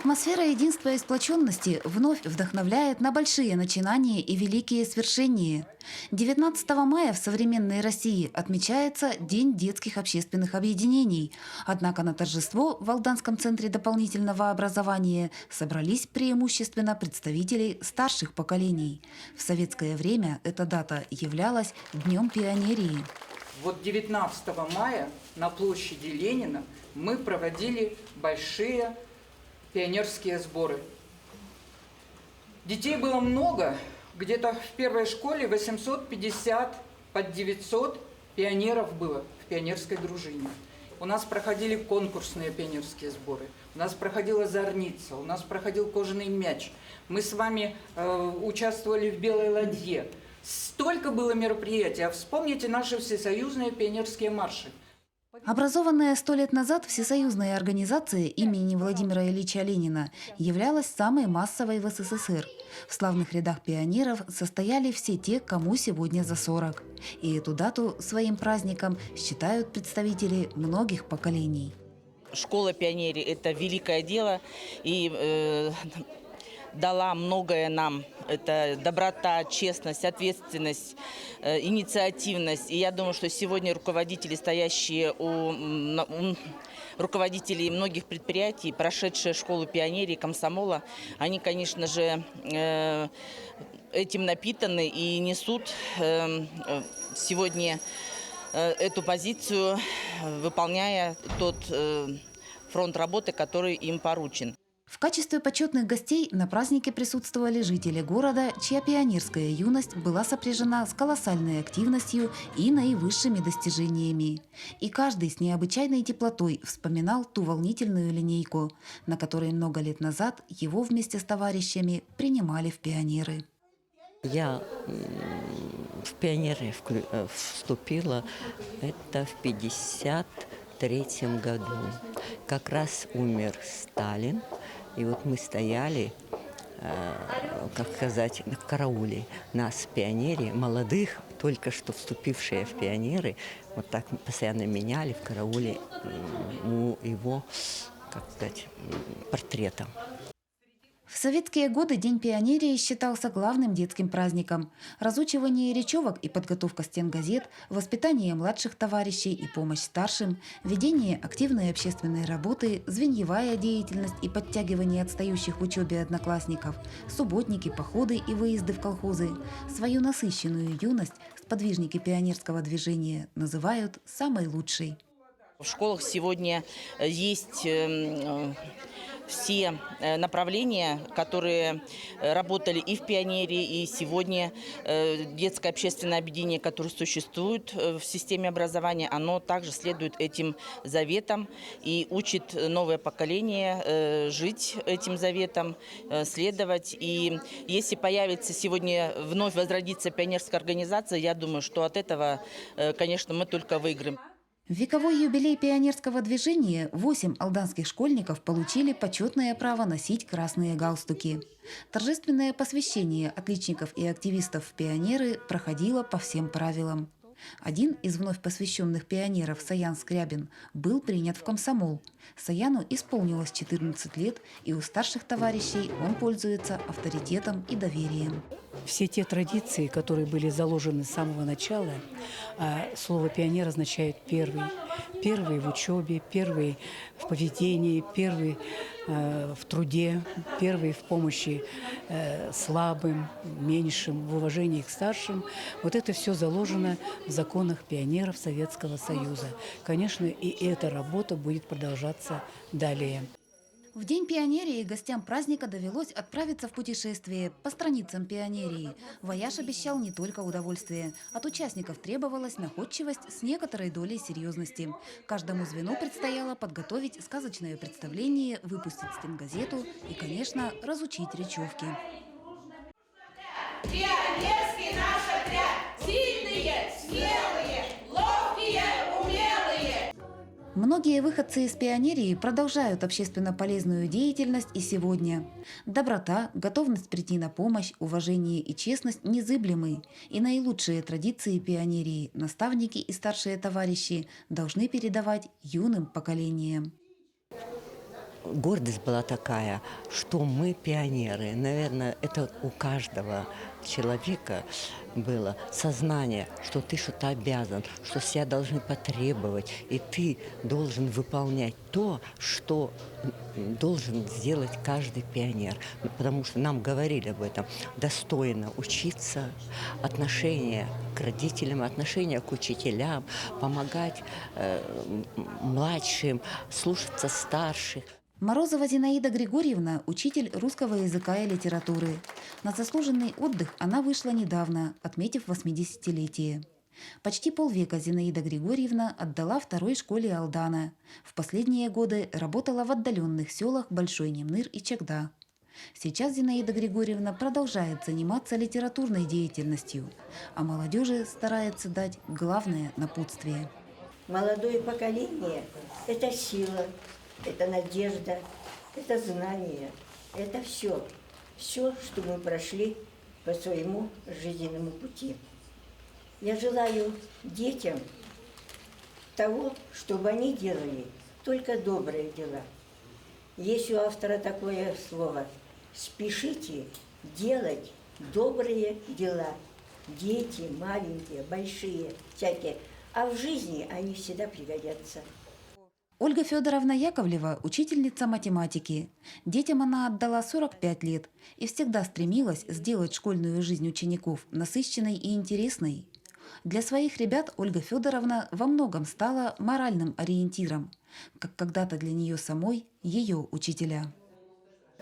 Атмосфера единства и сплоченности вновь вдохновляет на большие начинания и великие свершения. 19 мая в современной России отмечается День детских общественных объединений. Однако на торжество в Алданском центре дополнительного образования собрались преимущественно представители старших поколений. В советское время эта дата являлась Днем пионерии. Вот 19 мая на площади Ленина мы проводили большие пионерские сборы. Детей было много, где-то в первой школе 850 под 900 пионеров было в пионерской дружине. У нас проходили конкурсные пионерские сборы, у нас проходила зорница, у нас проходил кожаный мяч. Мы с вами участвовали в белой ладье. Столько было мероприятий, а вспомните наши всесоюзные пионерские марши. Образованная 100 лет назад Всесоюзная организация имени Владимира Ильича Ленина являлась самой массовой в СССР. В славных рядах пионеров состояли все те, кому сегодня за 40. И эту дату своим праздником считают представители многих поколений. Школа пионерии – это великое дело, и дала многое нам. Это доброта, честность, ответственность, инициативность. И я думаю, что сегодня руководители, стоящие у руководителей многих предприятий, прошедшие школу пионерии, комсомола, они, конечно же, этим напитаны и несут сегодня эту позицию, выполняя тот фронт работы, который им поручен. В качестве почетных гостей на празднике присутствовали жители города, чья пионерская юность была сопряжена с колоссальной активностью и наивысшими достижениями. И каждый с необычайной теплотой вспоминал ту волнительную линейку, на которой много лет назад его вместе с товарищами принимали в пионеры. Я в пионеры вступила это в 1953 году. Как раз умер Сталин. И вот мы стояли, как сказать, в карауле. Нас, пионеры, молодых, только что вступившие в пионеры, вот так постоянно меняли в карауле его, как сказать, портретом. В советские годы День пионерии считался главным детским праздником. Разучивание речевок и подготовка стенгазет, воспитание младших товарищей и помощь старшим, ведение активной общественной работы, звеньевая деятельность и подтягивание отстающих в учебе одноклассников, субботники, походы и выезды в колхозы. Свою насыщенную юность сподвижники пионерского движения называют самой лучшей. В школах сегодня есть все направления, которые работали и в пионерии, и сегодня детское общественное объединение, которое существует в системе образования, оно также следует этим заветам и учит новое поколение жить этим заветам, следовать. И если появится сегодня, вновь возродится пионерская организация, я думаю, что от этого, конечно, мы только выиграем. В вековой юбилей пионерского движения 8 алданских школьников получили почетное право носить красные галстуки. Торжественное посвящение отличников и активистов в пионеры проходило по всем правилам. Один из вновь посвященных пионеров, Саян Скрябин, был принят в комсомол. Саяну исполнилось 14 лет, и у старших товарищей он пользуется авторитетом и доверием. Все те традиции, которые были заложены с самого начала, слово «пионер» означает «первый». Первый в учебе, первый в поведении, первый в труде, первый в помощи слабым, меньшим, в уважении к старшим. Вот это все заложено в законах пионеров Советского Союза. Конечно, и эта работа будет продолжаться далее. В День пионерии гостям праздника довелось отправиться в путешествие по страницам пионерии. Вояж обещал не только удовольствие. От участников требовалась находчивость с некоторой долей серьезности. Каждому звену предстояло подготовить сказочное представление, выпустить стенгазету и, конечно, разучить речевки. Пионерский наш отряд! Сильные, смелые, ловкие, умелые! Многие выходцы из пионерии продолжают общественно полезную деятельность и сегодня. Доброта, готовность прийти на помощь, уважение и честность незыблемы. И наилучшие традиции пионерии наставники и старшие товарищи должны передавать юным поколениям. гордость была такая, что мы пионеры. Наверное, это у каждого человека было сознание, что ты что-то обязан, что себя должны потребовать, и ты должен выполнять то, что должен сделать каждый пионер. Потому что нам говорили об этом. Достойно учиться, отношение к родителям, отношение к учителям, помогать младшим, слушаться старших. Морозова Зинаида Григорьевна – учитель русского языка и литературы. На заслуженный отдых она вышла недавно, отметив 80-летие. Почти полвека Зинаида Григорьевна отдала второй школе Алдана. В последние годы работала в отдаленных селах Большой Немныр и Чегда. Сейчас Зинаида Григорьевна продолжает заниматься литературной деятельностью, а молодежи старается дать главное напутствие. Молодое поколение – это сила, это надежда, это знание, это все. Все, что мы прошли по своему жизненному пути. Я желаю детям того, чтобы они делали только добрые дела. Есть у автора такое слово – спешите делать добрые дела. Дети маленькие, большие, всякие. А в жизни они всегда пригодятся. Ольга Федоровна Яковлева – учительница математики. Детям она отдала 45 лет и всегда стремилась сделать школьную жизнь учеников насыщенной и интересной. Для своих ребят Ольга Федоровна во многом стала моральным ориентиром, как когда-то для нее самой ее учителя.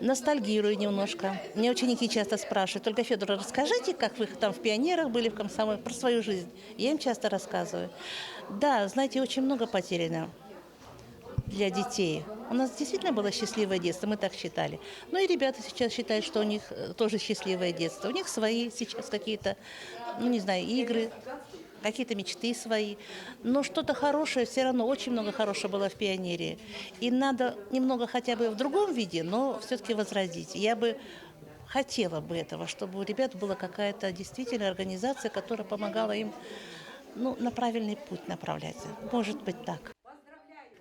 Ностальгирую немножко. Мне ученики часто спрашивают: Ольга Федоровна, расскажите, как вы там в пионерах были, в комсомоле, про свою жизнь. Я им часто рассказываю. Да, знаете, очень много потеряно для детей. У нас действительно было счастливое детство, мы так считали. Ну и ребята сейчас считают, что у них тоже счастливое детство. У них свои сейчас какие-то, не знаю, игры, какие-то мечты свои. Но что-то хорошее, все равно очень много хорошего было в пионерии. И надо немного хотя бы в другом виде, но все-таки возродить. Я бы хотела бы этого, чтобы у ребят была какая-то действительно организация, которая помогала им на правильный путь направлять. Может быть так.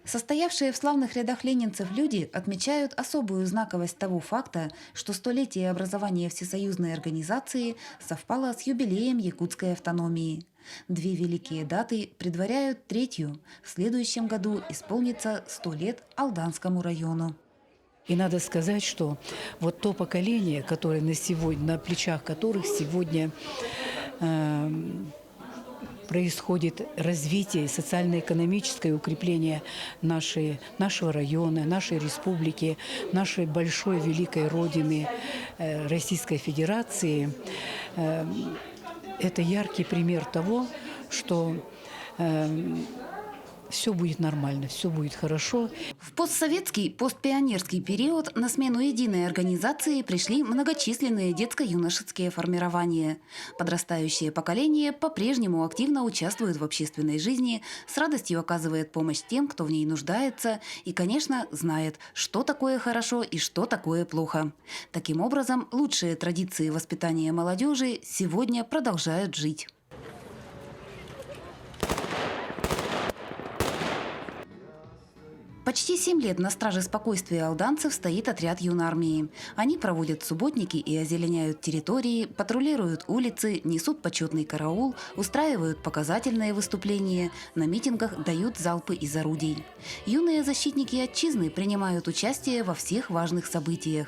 Состоявшие в славных рядах ленинцев люди отмечают особую знаковость того факта, что столетие образования Всесоюзной организации совпало с юбилеем якутской автономии. Две великие даты предваряют третью. В следующем году исполнится 100 лет Алданскому району. И надо сказать, что вот то поколение, которое на плечах которых сегодня происходит развитие, социально-экономическое укрепление нашего района, нашей республики, нашей большой великой родины Российской Федерации. Это яркий пример того, что все будет нормально, все будет хорошо. В постсоветский, постпионерский период на смену единой организации пришли многочисленные детско-юношеские формирования. Подрастающее поколение по-прежнему активно участвует в общественной жизни, с радостью оказывает помощь тем, кто в ней нуждается, и, конечно, знает, что такое хорошо и что такое плохо. Таким образом, лучшие традиции воспитания молодежи сегодня продолжают жить. Почти 7 лет на страже спокойствия алданцев стоит отряд юнармии. Они проводят субботники и озеленяют территории, патрулируют улицы, несут почетный караул, устраивают показательные выступления, на митингах дают залпы из орудий. Юные защитники отчизны принимают участие во всех важных событиях.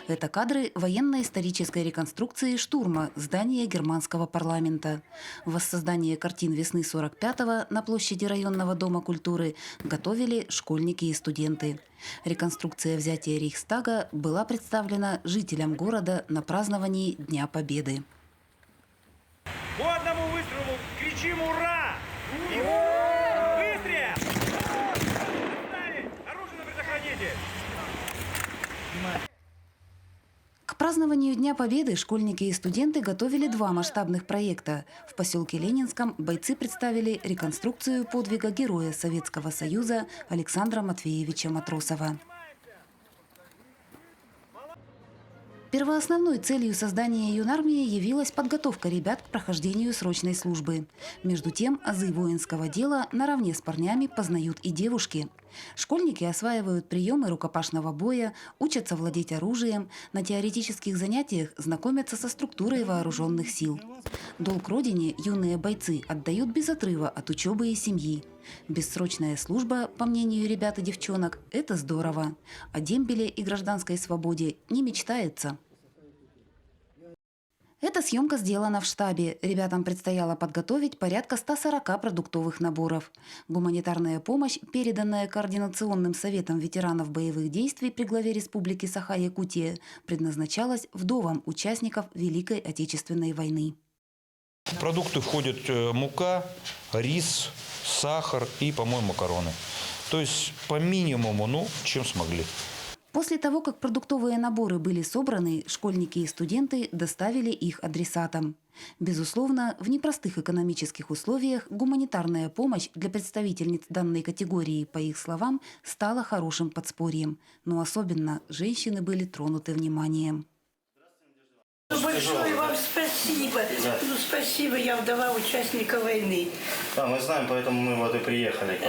Это кадры военно-исторической реконструкции штурма здания германского парламента. Воссоздание картин весны 45-го на площади районного дома культуры готовили школьники и студенты. Реконструкция взятия Рейхстага была представлена жителям города на праздновании Дня Победы. По одному выстрелу кричим «Ура!» Быстрее! Оружие на предохраните! К празднованию Дня Победы школьники и студенты готовили 2 масштабных проекта. В поселке Ленинском бойцы представили реконструкцию подвига героя Советского Союза Александра Матвеевича Матросова. Первоосновной целью создания юнармии явилась подготовка ребят к прохождению срочной службы. Между тем, азы воинского дела наравне с парнями познают и девушки. Школьники осваивают приемы рукопашного боя, учатся владеть оружием, на теоретических занятиях знакомятся со структурой вооруженных сил. Долг родине юные бойцы отдают без отрыва от учебы и семьи. Бессрочная служба, по мнению ребят и девчонок, это здорово. О дембеле и гражданской свободе не мечтается. Эта съемка сделана в штабе. Ребятам предстояло подготовить порядка 140 продуктовых наборов. Гуманитарная помощь, переданная Координационным советом ветеранов боевых действий при главе Республики Саха-Якутия, предназначалась вдовам участников Великой Отечественной войны. В продукты входят мука, рис, сахар и, по-моему, макароны. То есть по минимуму, чем смогли. После того, как продуктовые наборы были собраны, школьники и студенты доставили их адресатам. Безусловно, в непростых экономических условиях гуманитарная помощь для представительниц данной категории, по их словам, стала хорошим подспорьем. Но особенно женщины были тронуты вниманием. Большое вам спасибо. Да. Ну, спасибо, я вдова участника войны. Да, мы знаем, поэтому мы вот и приехали.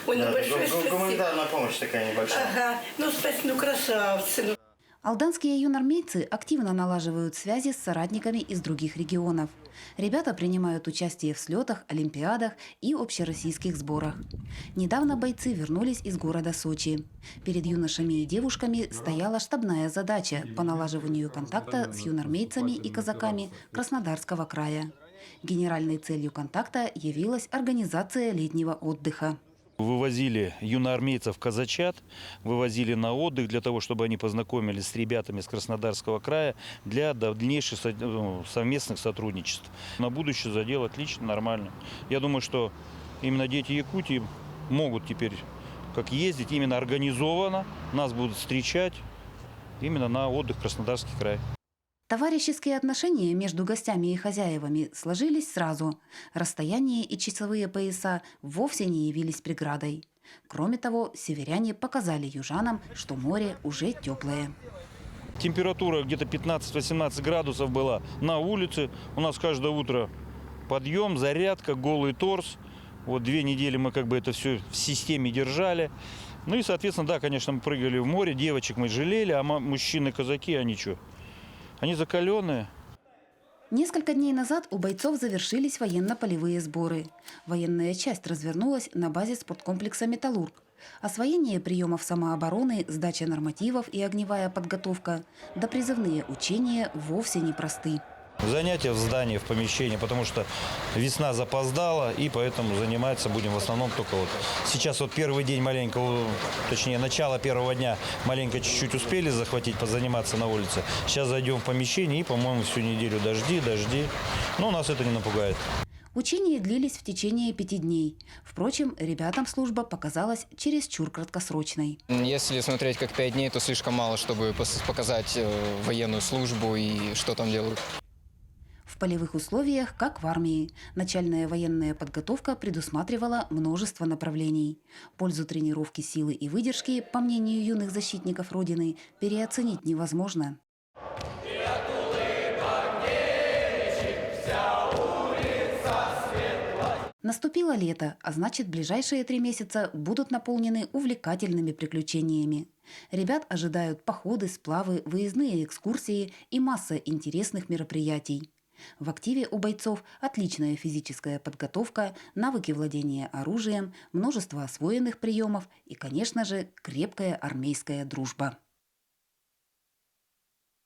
Гуманитарная помощь такая небольшая. Ага, ну спасибо, ну красавцы. Алданские юнармейцы активно налаживают связи с соратниками из других регионов. Ребята принимают участие в слетах, олимпиадах и общероссийских сборах. Недавно бойцы вернулись из города Сочи. Перед юношами и девушками стояла штабная задача по налаживанию контакта с юнармейцами и казаками Краснодарского края. Генеральной целью контакта явилась организация летнего отдыха. Вывозили юноармейцев казачат, вывозили на отдых для того, чтобы они познакомились с ребятами с Краснодарского края для дальнейших совместных сотрудничеств. На будущее задел отлично, нормально. Я думаю, что именно дети Якутии могут теперь как ездить именно организованно, нас будут встречать именно на отдых в Краснодарский край. Товарищеские отношения между гостями и хозяевами сложились сразу. Расстояние и часовые пояса вовсе не явились преградой. Кроме того, северяне показали южанам, что море уже теплое. Температура где-то 15-18 градусов была на улице. У нас каждое утро подъем, зарядка, голый торс. Вот 2 недели мы как бы это все в системе держали. Ну и, соответственно, да, конечно, мы прыгали в море. Девочек мы жалели, а мужчины-казаки, они что? Они закаленные. Несколько дней назад у бойцов завершились военно-полевые сборы. Военная часть развернулась на базе спорткомплекса «Металлург». Освоение приемов самообороны, сдача нормативов и огневая подготовка, да призывные учения вовсе непросты. Занятия в здании, в помещении, потому что весна запоздала, и поэтому заниматься будем в основном только вот. Сейчас вот первый день маленько, точнее начало первого дня маленько чуть-чуть успели захватить, позаниматься на улице. Сейчас зайдем в помещение и, по-моему, всю неделю дожди. Но нас это не напугает. Учения длились в течение 5 дней. Впрочем, ребятам служба показалась чересчур краткосрочной. Если смотреть как 5 дней, то слишком мало, чтобы показать военную службу и что там делают. В полевых условиях, как в армии, начальная военная подготовка предусматривала множество направлений. Пользу тренировки силы и выдержки, по мнению юных защитников Родины, переоценить невозможно. Наступило лето, а значит, ближайшие 3 месяца будут наполнены увлекательными приключениями. Ребят ожидают походы, сплавы, выездные экскурсии и масса интересных мероприятий. В активе у бойцов отличная физическая подготовка, навыки владения оружием, множество освоенных приемов и, конечно же, крепкая армейская дружба.